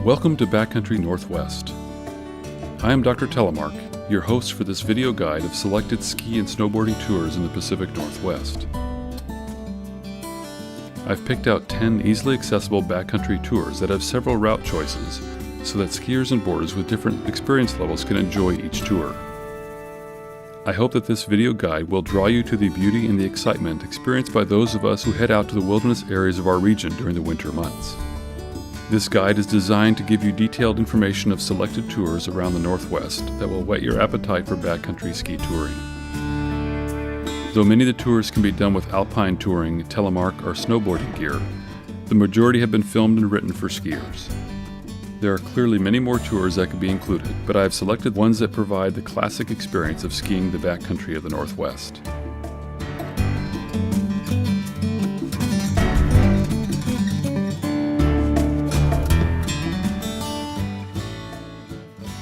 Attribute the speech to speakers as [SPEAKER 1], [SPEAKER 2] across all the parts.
[SPEAKER 1] Welcome to Backcountry Northwest. I am Dr. Telemark, your host for this video guide of selected ski and snowboarding tours in the Pacific Northwest. I've picked out 10 easily accessible backcountry tours that have several route choices so that skiers and boarders with different experience levels can enjoy each tour. I hope that this video guide will draw you to the beauty and the excitement experienced by those of us who head out to the wilderness areas of our region during the winter months. This guide is designed to give you detailed information of selected tours around the Northwest that will whet your appetite for backcountry ski touring. Though many of the tours can be done with alpine touring, telemark, or snowboarding gear, the majority have been filmed and written for skiers. There are clearly many more tours that could be included, but I have selected ones that provide the classic experience of skiing the backcountry of the Northwest.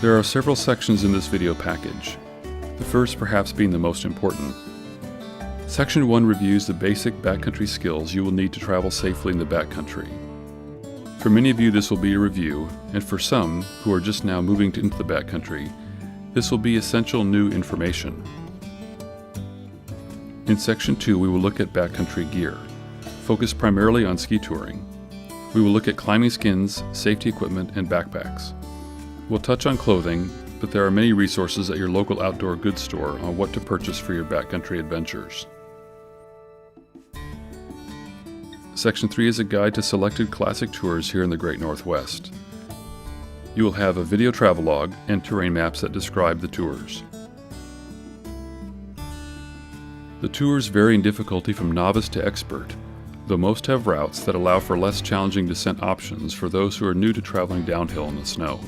[SPEAKER 1] There are several sections in this video package, the first perhaps being the most important. Section 1 reviews the basic backcountry skills you will need to travel safely in the backcountry. For many of you this will be a review, and for some who are just now moving into the backcountry, this will be essential new information. In Section 2 we will look at backcountry gear, focused primarily on ski touring. We will look at climbing skins, safety equipment, and backpacks. We'll touch on clothing, but there are many resources at your local outdoor goods store on what to purchase for your backcountry adventures. Section 3 is a guide to selected classic tours here in the Great Northwest. You will have a video travelogue and terrain maps that describe the tours. The tours vary in difficulty from novice to expert, though most have routes that allow for less challenging descent options for those who are new to traveling downhill in the snow.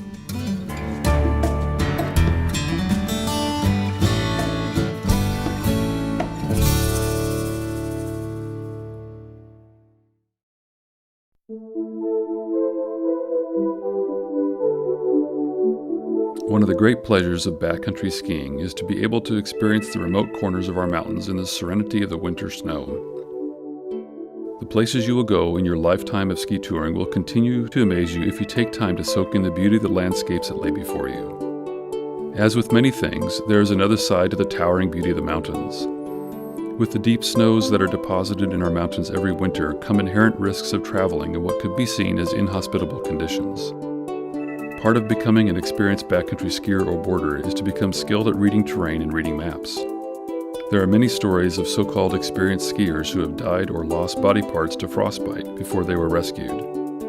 [SPEAKER 1] One of the great pleasures of backcountry skiing is to be able to experience the remote corners of our mountains in the serenity of the winter snow. The places you will go in your lifetime of ski touring will continue to amaze you if you take time to soak in the beauty of the landscapes that lay before you. As with many things, there is another side to the towering beauty of the mountains. With the deep snows that are deposited in our mountains every winter come inherent risks of traveling in what could be seen as inhospitable conditions. Part of becoming an experienced backcountry skier or boarder is to become skilled at reading terrain and reading maps. There are many stories of so-called experienced skiers who have died or lost body parts to frostbite before they were rescued.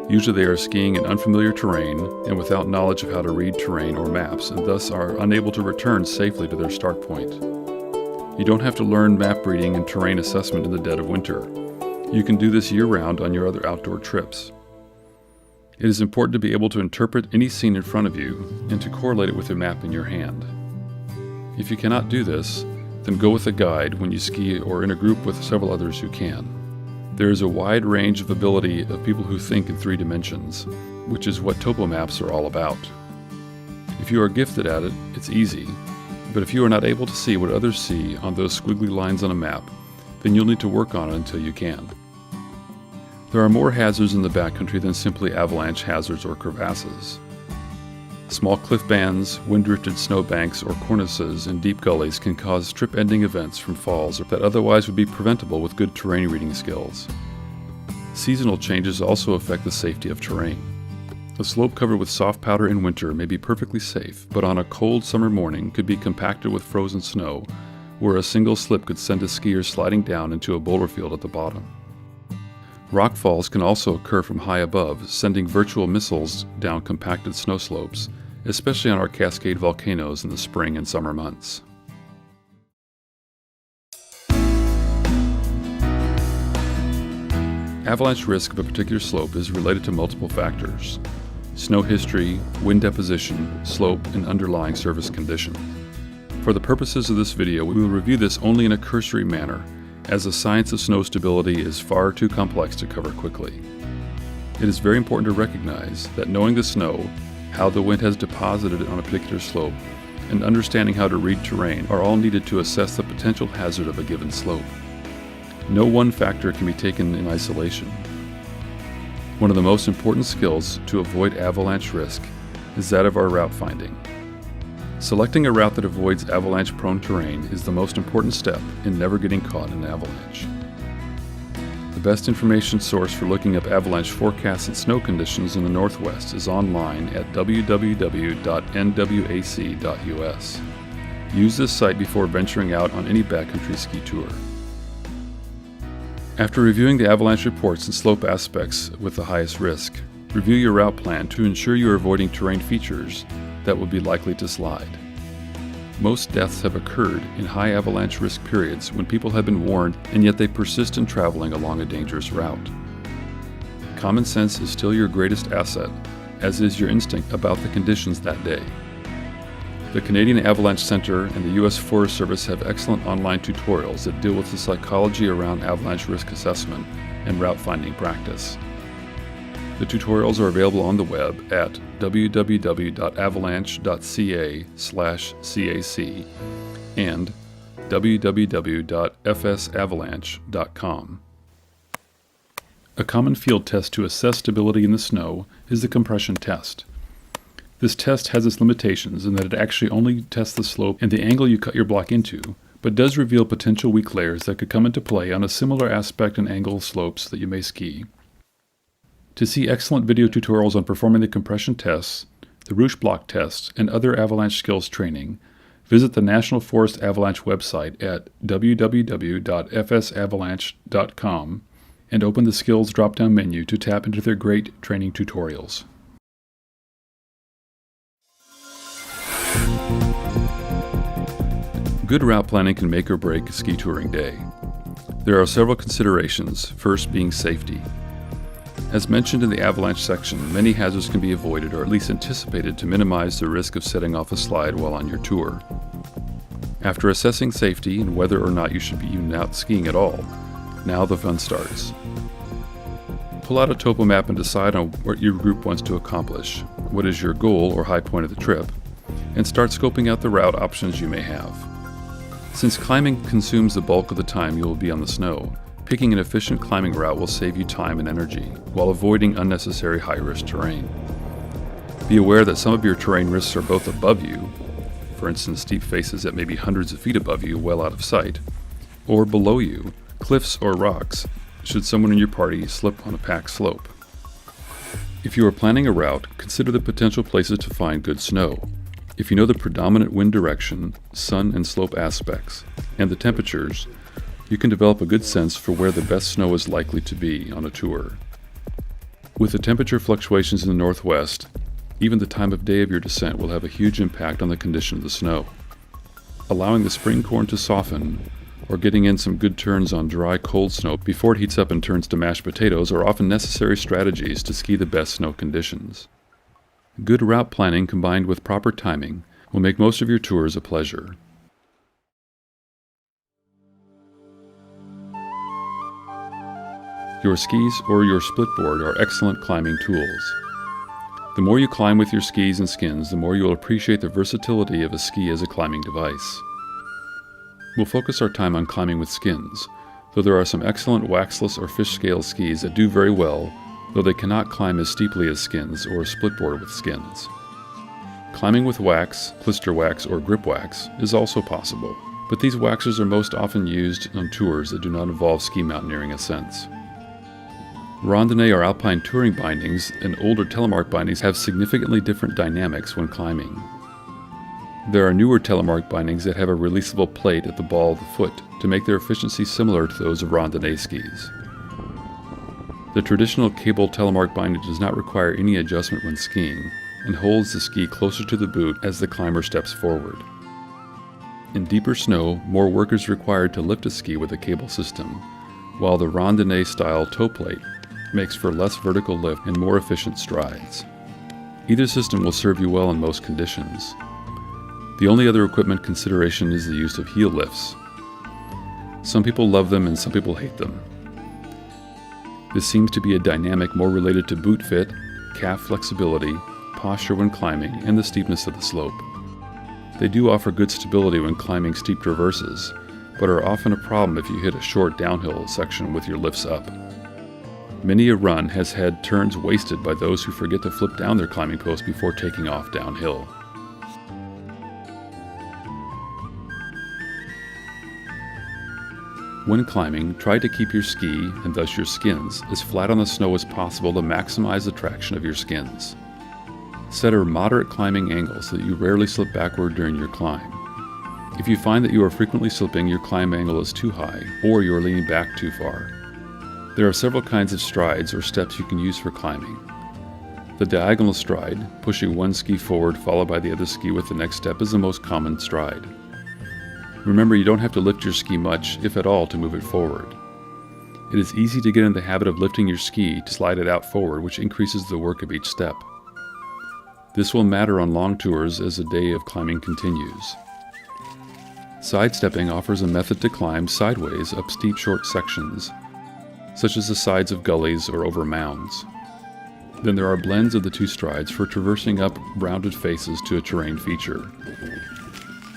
[SPEAKER 1] Usually they are skiing in unfamiliar terrain and without knowledge of how to read terrain or maps, and thus are unable to return safely to their start point. You don't have to learn map reading and terrain assessment in the dead of winter. You can do this year-round on your other outdoor trips. It is important to be able to interpret any scene in front of you and to correlate it with a map in your hand. If you cannot do this, then go with a guide when you ski or in a group with several others who can. There is a wide range of ability of people who think in 3 dimensions, which is what topo maps are all about. If you are gifted at it, it's easy, but if you are not able to see what others see on those squiggly lines on a map, then you'll need to work on it until you can. There are more hazards in the backcountry than simply avalanche hazards or crevasses. Small cliff bands, wind-drifted snowbanks, or cornices in deep gullies can cause trip-ending events from falls that otherwise would be preventable with good terrain reading skills. Seasonal changes also affect the safety of terrain. A slope covered with soft powder in winter may be perfectly safe, but on a cold summer morning could be compacted with frozen snow, where a single slip could send a skier sliding down into a boulder field at the bottom. Rock falls can also occur from high above, sending virtual missiles down compacted snow slopes, especially on our Cascade volcanoes in the spring and summer months. Avalanche risk of a particular slope is related to multiple factors: snow history, wind deposition, slope, and underlying surface condition. For the purposes of this video, we will review this only in a cursory manner, as the science of snow stability is far too complex to cover quickly. It is very important to recognize that knowing the snow, how the wind has deposited it on a particular slope, and understanding how to read terrain are all needed to assess the potential hazard of a given slope. No one factor can be taken in isolation. One of the most important skills to avoid avalanche risk is that of our route finding. Selecting a route that avoids avalanche-prone terrain is the most important step in never getting caught in an avalanche. The best information source for looking up avalanche forecasts and snow conditions in the Northwest is online at www.nwac.us. Use this site before venturing out on any backcountry ski tour. After reviewing the avalanche reports and slope aspects with the highest risk, review your route plan to ensure you are avoiding terrain features that would be likely to slide. Most deaths have occurred in high avalanche risk periods when people have been warned and yet they persist in traveling along a dangerous route. Common sense is still your greatest asset, as is your instinct about the conditions that day. The Canadian Avalanche Centre and the U.S. Forest Service have excellent online tutorials that deal with the psychology around avalanche risk assessment and route finding practice. The tutorials are available on the web at www.avalanche.ca/cac and www.fsavalanche.com. A common field test to assess stability in the snow is the compression test. This test has its limitations in that it actually only tests the slope and the angle you cut your block into, but does reveal potential weak layers that could come into play on a similar aspect and angle slopes that you may ski. To see excellent video tutorials on performing the compression tests, the Roosh block tests, and other avalanche skills training, visit the National Forest Avalanche website at www.fsavalanche.com and open the Skills drop-down menu to tap into their great training tutorials. Good route planning can make or break a ski touring day. There are several considerations, first being safety. As mentioned in the avalanche section, many hazards can be avoided or at least anticipated to minimize the risk of setting off a slide while on your tour. After assessing safety and whether or not you should be even out skiing at all, now the fun starts. Pull out a topo map and decide on what your group wants to accomplish, what is your goal or high point of the trip, and start scoping out the route options you may have. Since climbing consumes the bulk of the time you will be on the snow, picking an efficient climbing route will save you time and energy, while avoiding unnecessary high-risk terrain. Be aware that some of your terrain risks are both above you, for instance steep faces that may be hundreds of feet above you well out of sight, or below you, cliffs or rocks, should someone in your party slip on a packed slope. If you are planning a route, consider the potential places to find good snow. If you know the predominant wind direction, sun and slope aspects, and the temperatures, you can develop a good sense for where the best snow is likely to be on a tour. With the temperature fluctuations in the Northwest, even the time of day of your descent will have a huge impact on the condition of the snow. Allowing the spring corn to soften, or getting in some good turns on dry, cold snow before it heats up and turns to mashed potatoes are often necessary strategies to ski the best snow conditions. Good route planning combined with proper timing will make most of your tours a pleasure. Your skis or your splitboard are excellent climbing tools. The more you climb with your skis and skins, the more you will appreciate the versatility of a ski as a climbing device. We'll focus our time on climbing with skins, though there are some excellent waxless or fish scale skis that do very well, though they cannot climb as steeply as skins or a splitboard with skins. Climbing with wax, blister wax, or grip wax is also possible, but these waxes are most often used on tours that do not involve ski mountaineering ascents. Randonnée or alpine touring bindings and older telemark bindings have significantly different dynamics when climbing. There are newer telemark bindings that have a releasable plate at the ball of the foot to make their efficiency similar to those of randonnée skis. The traditional cable telemark binding does not require any adjustment when skiing and holds the ski closer to the boot as the climber steps forward. In deeper snow, more work is required to lift a ski with a cable system, while the randonnée-style toe plate makes for less vertical lift and more efficient strides. Either system will serve you well in most conditions. The only other equipment consideration is the use of heel lifts. Some people love them and some people hate them. This seems to be a dynamic more related to boot fit, calf flexibility, posture when climbing, and the steepness of the slope. They do offer good stability when climbing steep traverses, but are often a problem if you hit a short downhill section with your lifts up. Many a run has had turns wasted by those who forget to flip down their climbing post before taking off downhill. When climbing, try to keep your ski, and thus your skins, as flat on the snow as possible to maximize the traction of your skins. Set a moderate climbing angle so that you rarely slip backward during your climb. If you find that you are frequently slipping, your climb angle is too high, or you are leaning back too far. There are several kinds of strides or steps you can use for climbing. The diagonal stride, pushing one ski forward followed by the other ski with the next step, is the most common stride. Remember, you don't have to lift your ski much, if at all, to move it forward. It is easy to get in the habit of lifting your ski to slide it out forward, which increases the work of each step. This will matter on long tours as the day of climbing continues. Sidestepping offers a method to climb sideways up steep short sections, such as the sides of gullies or over mounds. Then there are blends of the two strides for traversing up rounded faces to a terrain feature.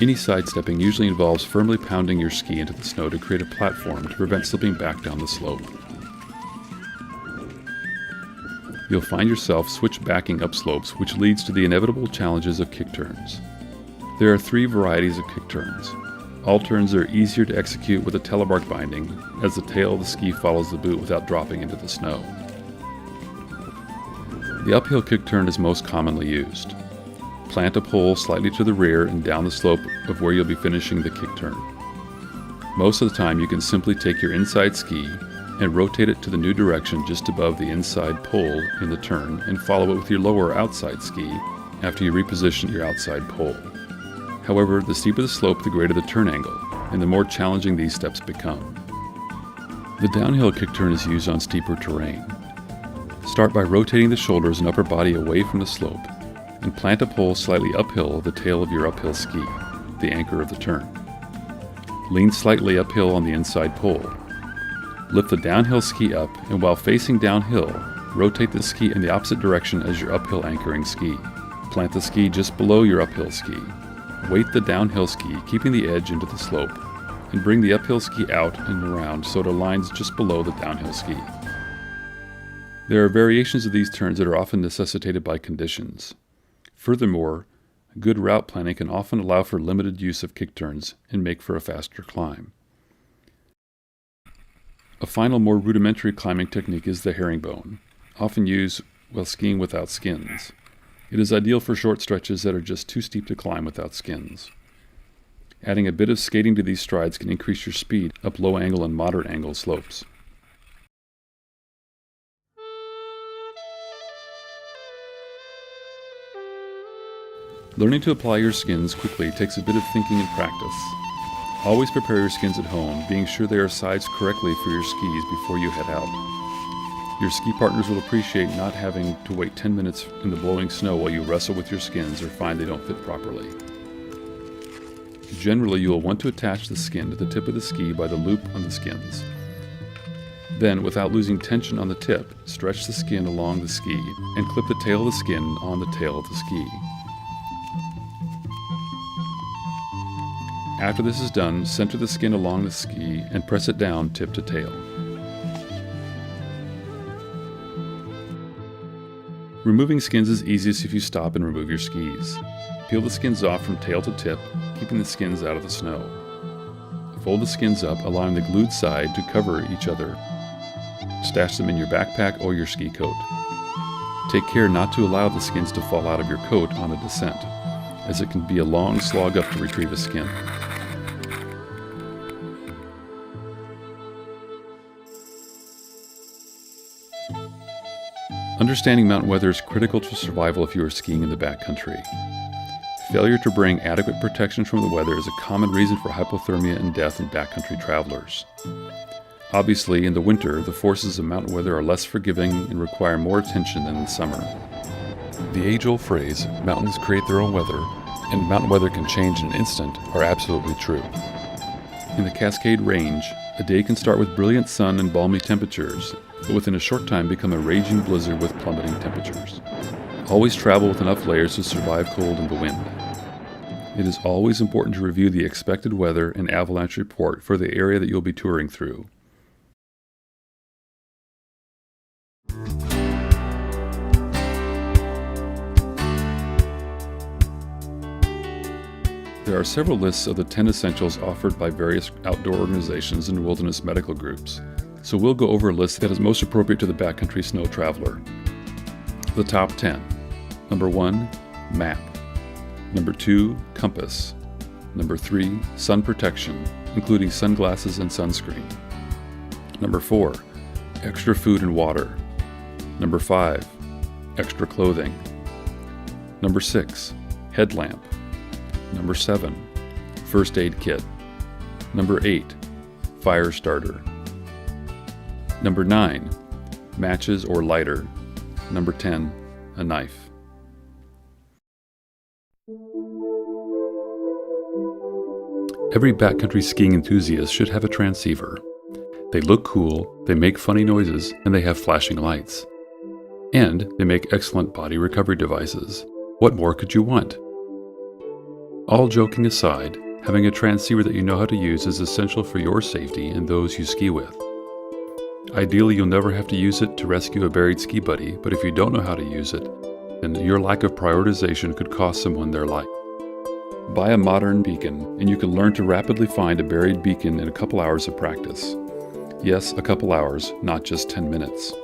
[SPEAKER 1] Any sidestepping usually involves firmly pounding your ski into the snow to create a platform to prevent slipping back down the slope. You'll find yourself switch-backing up slopes, which leads to the inevitable challenges of kick turns. There are 3 varieties of kick turns. All turns are easier to execute with a telemark binding, as the tail of the ski follows the boot without dropping into the snow. The uphill kick turn is most commonly used. Plant a pole slightly to the rear and down the slope of where you'll be finishing the kick turn. Most of the time you can simply take your inside ski and rotate it to the new direction just above the inside pole in the turn and follow it with your lower outside ski after you reposition your outside pole. However, the steeper the slope, the greater the turn angle, and the more challenging these steps become. The downhill kick turn is used on steeper terrain. Start by rotating the shoulders and upper body away from the slope, and plant a pole slightly uphill of the tail of your uphill ski, the anchor of the turn. Lean slightly uphill on the inside pole. Lift the downhill ski up, and while facing downhill, rotate the ski in the opposite direction as your uphill anchoring ski. Plant the ski just below your uphill ski. Weight the downhill ski, keeping the edge into the slope, and bring the uphill ski out and around so it aligns just below the downhill ski. There are variations of these turns that are often necessitated by conditions. Furthermore, good route planning can often allow for limited use of kick turns and make for a faster climb. A final, more rudimentary climbing technique is the herringbone, often used while skiing without skins. It is ideal for short stretches that are just too steep to climb without skins. Adding a bit of skating to these strides can increase your speed up low angle and moderate angle slopes. Learning to apply your skins quickly takes a bit of thinking and practice. Always prepare your skins at home, being sure they are sized correctly for your skis before you head out. Your ski partners will appreciate not having to wait 10 minutes in the blowing snow while you wrestle with your skins or find they don't fit properly. Generally, you will want to attach the skin to the tip of the ski by the loop on the skins. Then, without losing tension on the tip, stretch the skin along the ski and clip the tail of the skin on the tail of the ski. After this is done, center the skin along the ski and press it down tip to tail. Removing skins is easiest if you stop and remove your skis. Peel the skins off from tail to tip, keeping the skins out of the snow. Fold the skins up, allowing the glued side to cover each other. Stash them in your backpack or your ski coat. Take care not to allow the skins to fall out of your coat on a descent, as it can be a long slog up to retrieve a skin. Understanding mountain weather is critical to survival if you are skiing in the backcountry. Failure to bring adequate protection from the weather is a common reason for hypothermia and death in backcountry travelers. Obviously, in the winter, the forces of mountain weather are less forgiving and require more attention than in the summer. The age-old phrase, "mountains create their own weather," and "mountain weather can change in an instant," are absolutely true. In the Cascade Range, a day can start with brilliant sun and balmy temperatures, but within a short time become a raging blizzard with plummeting temperatures. Always travel with enough layers to survive cold and the wind. It is always important to review the expected weather and avalanche report for the area that you'll be touring through. There are several lists of the 10 essentials offered by various outdoor organizations and wilderness medical groups, so we'll go over a list that is most appropriate to the backcountry snow traveler. The top 10. Number 1, map. Number 2, compass. Number 3, sun protection, including sunglasses and sunscreen. Number 4, extra food and water. Number 5, extra clothing. Number 6, headlamp. Number 7, first aid kit. Number 8, fire starter. Number 9, matches or lighter. Number 10, a knife. Every backcountry skiing enthusiast should have a transceiver. They look cool, they make funny noises, and they have flashing lights. And they make excellent body recovery devices. What more could you want? All joking aside, having a transceiver that you know how to use is essential for your safety and those you ski with. Ideally, you'll never have to use it to rescue a buried ski buddy, but if you don't know how to use it, then your lack of prioritization could cost someone their life. Buy a modern beacon, and you can learn to rapidly find a buried beacon in a couple hours of practice. Yes, a couple hours, not just 10 minutes.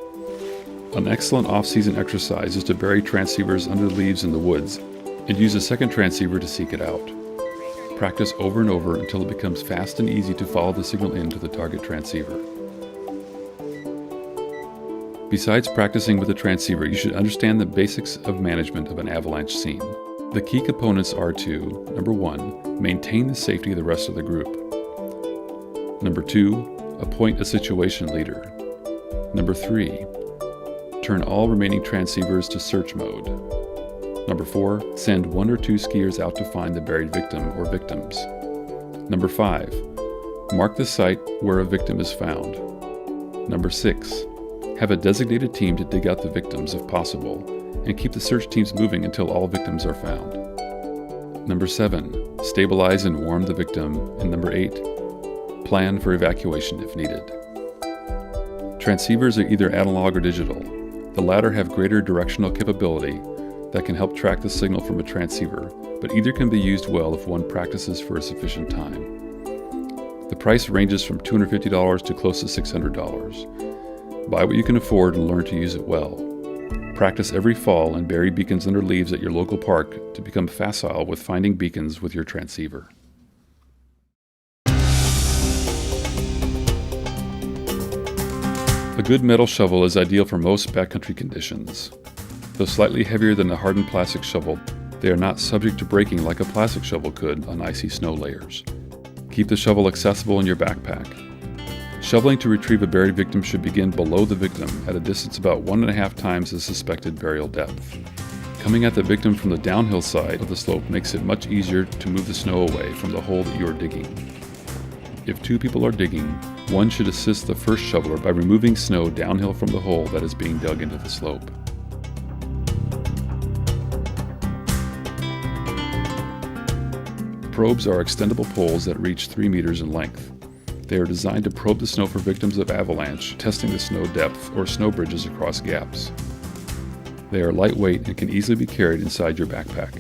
[SPEAKER 1] An excellent off-season exercise is to bury transceivers under the leaves in the woods, and use a second transceiver to seek it out. Practice over and over until it becomes fast and easy to follow the signal into the target transceiver. Besides practicing with the transceiver, you should understand the basics of management of an avalanche scene. The key components are to, number 1, maintain the safety of the rest of the group. Number 2, appoint a situation leader. Number 3, turn all remaining transceivers to search mode. Number 4, send 1 or 2 skiers out to find the buried victim or victims. Number 5, mark the site where a victim is found. Number 6, have a designated team to dig out the victims if possible, and keep the search teams moving until all victims are found. Number 7, stabilize and warm the victim. And number 8, plan for evacuation if needed. Transceivers are either analog or digital. The latter have greater directional capability that can help track the signal from a transceiver, but either can be used well if one practices for a sufficient time. The price ranges from $250 to close to $600. Buy what you can afford and learn to use it well. Practice every fall and bury beacons under leaves at your local park to become facile with finding beacons with your transceiver. A good metal shovel is ideal for most backcountry conditions. Though slightly heavier than a hardened plastic shovel, they are not subject to breaking like a plastic shovel could on icy snow layers. Keep the shovel accessible in your backpack. Shoveling to retrieve a buried victim should begin below the victim at a distance about 1.5 times the suspected burial depth. Coming at the victim from the downhill side of the slope makes it much easier to move the snow away from the hole that you are digging. If 2 people are digging, one should assist the first shoveler by removing snow downhill from the hole that is being dug into the slope. Probes are extendable poles that reach 3 meters in length. They are designed to probe the snow for victims of avalanche, testing the snow depth or snow bridges across gaps. They are lightweight and can easily be carried inside your backpack.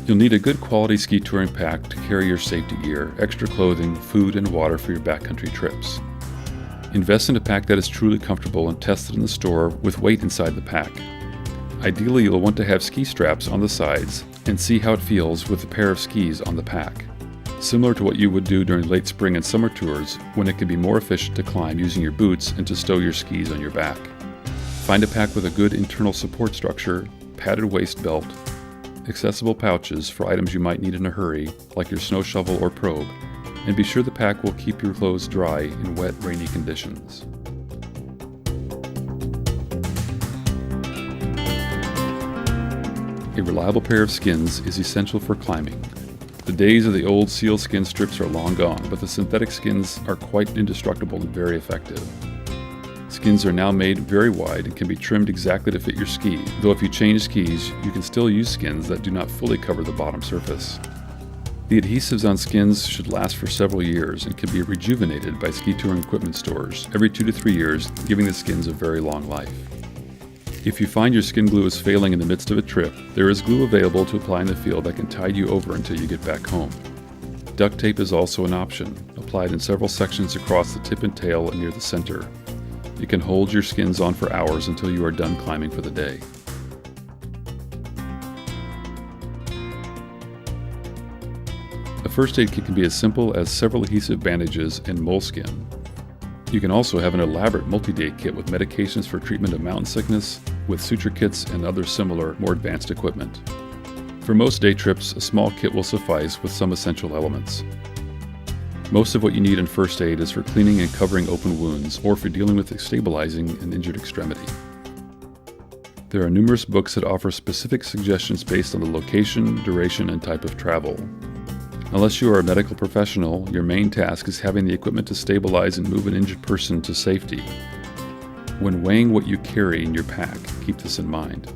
[SPEAKER 1] You'll need a good quality ski touring pack to carry your safety gear, extra clothing, food, and water for your backcountry trips. Invest in a pack that is truly comfortable and tested in the store with weight inside the pack. Ideally, you'll want to have ski straps on the sides and see how it feels with a pair of skis on the pack. Similar to what you would do during late spring and summer tours, when it can be more efficient to climb using your boots and to stow your skis on your back. Find a pack with a good internal support structure, padded waist belt, accessible pouches for items you might need in a hurry, like your snow shovel or probe, and be sure the pack will keep your clothes dry in wet, rainy conditions. A reliable pair of skins is essential for climbing. The days of the old sealskin strips are long gone, but the synthetic skins are quite indestructible and very effective. Skins are now made very wide and can be trimmed exactly to fit your ski, though if you change skis, you can still use skins that do not fully cover the bottom surface. The adhesives on skins should last for several years and can be rejuvenated by ski touring equipment stores every 2 to 3 years, giving the skins a very long life. If you find your skin glue is failing in the midst of a trip, there is glue available to apply in the field that can tide you over until you get back home. Duct tape is also an option, applied in several sections across the tip and tail and near the center. It can hold your skins on for hours until you are done climbing for the day. A first aid kit can be as simple as several adhesive bandages and moleskin. You can also have an elaborate multi-day kit with medications for treatment of mountain sickness, with suture kits and other similar, more advanced equipment. For most day trips, a small kit will suffice with some essential elements. Most of what you need in first aid is for cleaning and covering open wounds or for dealing with stabilizing an injured extremity. There are numerous books that offer specific suggestions based on the location, duration, and type of travel. Unless you are a medical professional, your main task is having the equipment to stabilize and move an injured person to safety. When weighing what you carry in your pack, keep this in mind.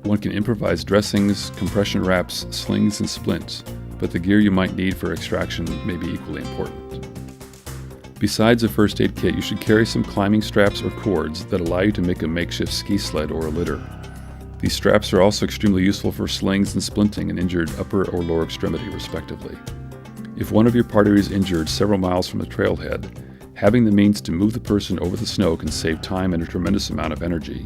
[SPEAKER 1] One can improvise dressings, compression wraps, slings, and splints, but the gear you might need for extraction may be equally important. Besides a first aid kit, you should carry some climbing straps or cords that allow you to make a makeshift ski sled or a litter. These straps are also extremely useful for slings and splinting an injured upper or lower extremity, respectively. If one of your party is injured several miles from the trailhead, having the means to move the person over the snow can save time and a tremendous amount of energy.